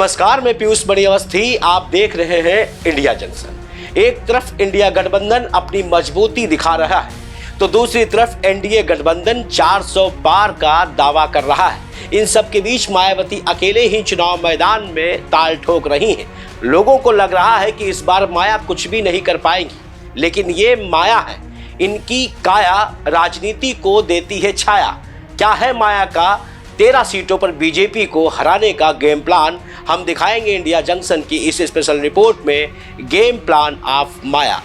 नमस्कार, मैं पीयूष बड़ी अवस्थी। आप देख रहे हैं इंडिया जंक्शन। एक तरफ इंडिया गठबंधन अपनी मजबूती दिखा रहा है तो दूसरी तरफ एनडीए गठबंधन 400 पार का दावा कर रहा है। इन सब के बीच मायावती अकेले ही चुनाव मैदान में ताल ठोक रही हैं। लोगों को लग रहा है कि इस बार माया कुछ भी नहीं कर पाएंगी, लेकिन ये माया है, इनकी काया राजनीति को देती है छाया। क्या है माया का 13 सीटों पर बीजेपी को हराने का गेम प्लान, हम दिखाएंगे इंडिया जंक्शन की इस स्पेशल रिपोर्ट में गेम प्लान ऑफ माया।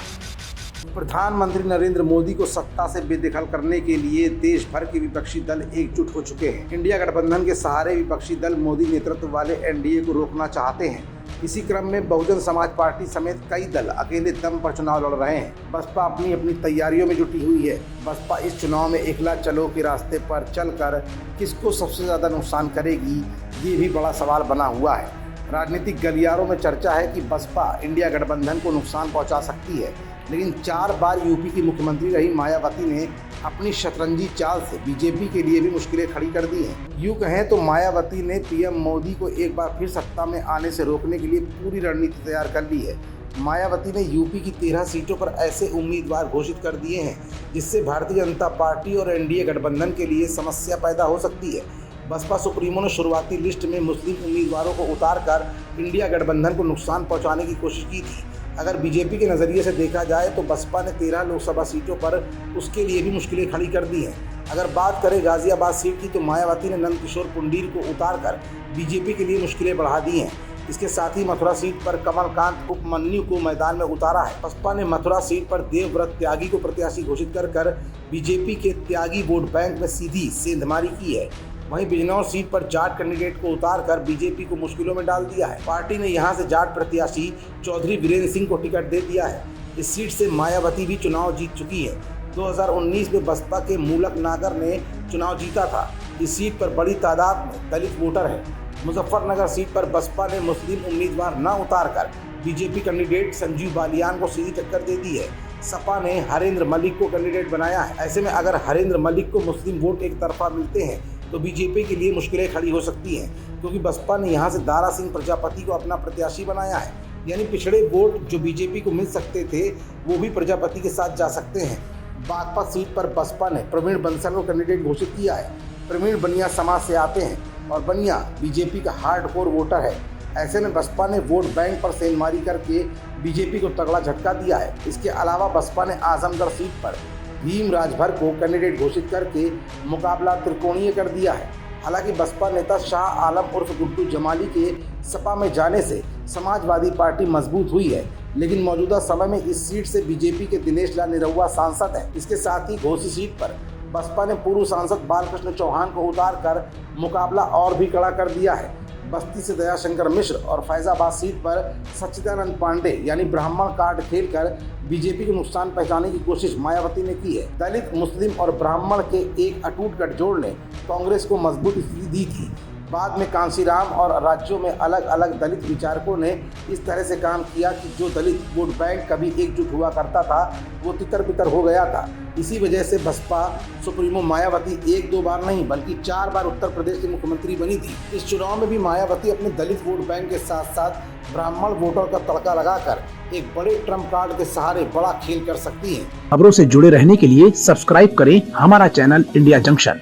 प्रधानमंत्री नरेंद्र मोदी को सत्ता से बेदखल करने के लिए देश भर के विपक्षी दल एकजुट हो चुके हैं। इंडिया गठबंधन के सहारे विपक्षी दल मोदी नेतृत्व वाले एनडीए को रोकना चाहते हैं। इसी क्रम में बहुजन समाज पार्टी समेत कई दल अकेले दम पर चुनाव लड़ रहे हैं। बसपा अपनी अपनी तैयारियों में जुटी हुई है। बसपा इस चुनाव में एकला चलो के रास्ते पर चलकर किसको सबसे ज्यादा नुकसान करेगी, ये भी बड़ा सवाल बना हुआ है। राजनीतिक गलियारों में चर्चा है कि बसपा इंडिया गठबंधन को नुकसान पहुंचा सकती है, लेकिन 4 बार यूपी की मुख्यमंत्री रही मायावती ने अपनी शतरंजी चाल से बीजेपी के लिए भी मुश्किलें खड़ी कर दी हैं। यूँ कहें तो मायावती ने पीएम मोदी को एक बार फिर सत्ता में आने से रोकने के लिए पूरी रणनीति तैयार कर ली है। मायावती ने यूपी की 13 सीटों पर ऐसे उम्मीदवार घोषित कर दिए हैं जिससे भारतीय जनता पार्टी और एनडीए गठबंधन के लिए समस्या पैदा हो सकती है। बसपा सुप्रीमो ने शुरुआती लिस्ट में मुस्लिम उम्मीदवारों को उतारकर इंडिया गठबंधन को नुकसान पहुंचाने की कोशिश की थी। अगर बीजेपी के नज़रिए से देखा जाए तो बसपा ने 13 लोकसभा सीटों पर उसके लिए भी मुश्किलें खड़ी कर दी हैं। अगर बात करें गाजियाबाद सीट की तो मायावती ने नंदकिशोर पुंडीर को उतारकर बीजेपी के लिए मुश्किलें बढ़ा दी हैं। इसके साथ ही मथुरा सीट पर कमलकांत उपमन्यु को मैदान में उतारा है। बसपा ने मथुरा सीट पर देवव्रत त्यागी को प्रत्याशी घोषित कर बीजेपी के त्यागी वोट बैंक में सीधी सेंधमारी की है। वहीं बिजनौर सीट पर जाट कैंडिडेट को उतारकर बीजेपी को मुश्किलों में डाल दिया है। पार्टी ने यहां से जाट प्रत्याशी चौधरी वीरेंद्र सिंह को टिकट दे दिया है। इस सीट से मायावती भी चुनाव जीत चुकी है। 2019 में बसपा के मूलक नागर ने चुनाव जीता था। इस सीट पर बड़ी तादाद में दलित वोटर है। मुजफ्फरनगर सीट पर बसपा ने मुस्लिम उम्मीदवार न उतारकर बीजेपी कैंडिडेट संजीव बालियान को सीधी टक्कर दे दी है। सपा ने हरेंद्र मलिक को कैंडिडेट बनाया है। ऐसे में अगर हरेंद्र मलिक को मुस्लिम वोट एक तरफा मिलते हैं तो बीजेपी के लिए मुश्किलें खड़ी हो सकती हैं, क्योंकि बसपा ने यहां से दारा सिंह प्रजापति को अपना प्रत्याशी बनाया है। यानी पिछड़े वोट जो बीजेपी को मिल सकते थे वो भी प्रजापति के साथ जा सकते हैं। बागपत सीट पर बसपा ने प्रवीण बंसल को कैंडिडेट घोषित किया है। प्रवीण बनिया समाज से आते हैं और बनिया बीजेपी का हार्डकोर वोटर है। ऐसे में बसपा ने वोट बैंक पर सेंधमारी करके बीजेपी को तगड़ा झटका दिया है। इसके अलावा बसपा ने आजमगढ़ सीट पर भीम राजभर को कैंडिडेट घोषित करके मुकाबला त्रिकोणीय कर दिया है। हालांकि बसपा नेता शाह आलम उर्फ गुड्डू जमाली के सपा में जाने से समाजवादी पार्टी मजबूत हुई है, लेकिन मौजूदा समय में इस सीट से बीजेपी के दिनेश लाल निरहुआ सांसद हैं। इसके साथ ही घोसी सीट पर बसपा ने पूर्व सांसद बालकृष्ण चौहान को उतारकर मुकाबला और भी कड़ा कर दिया है। बस्ती से दयाशंकर मिश्र और फैजाबाद सीट पर सच्चिदानंद पांडे यानी ब्राह्मण कार्ड खेलकर बीजेपी को नुकसान पहुंचाने की कोशिश मायावती ने की है। दलित, मुस्लिम और ब्राह्मण के एक अटूट गठजोड़ ने कांग्रेस को मजबूत स्थिति दी थी। बाद में कांशीराम और राज्यों में अलग अलग दलित विचारकों ने इस तरह से काम किया कि जो दलित वोट बैंक कभी एकजुट हुआ करता था वो तितर बितर हो गया था। इसी वजह से बसपा सुप्रीमो मायावती 1-2 बार नहीं बल्कि 4 बार उत्तर प्रदेश की मुख्यमंत्री बनी थी। इस चुनाव में भी मायावती अपने दलित वोट बैंक के साथ साथ ब्राह्मण वोटर का तड़का लगाकर एक बड़े ट्रम्प कार्ड के सहारे बड़ा खेल कर सकती है। खबरों से जुड़े रहने के लिए सब्सक्राइब करें हमारा चैनल इंडिया जंक्शन।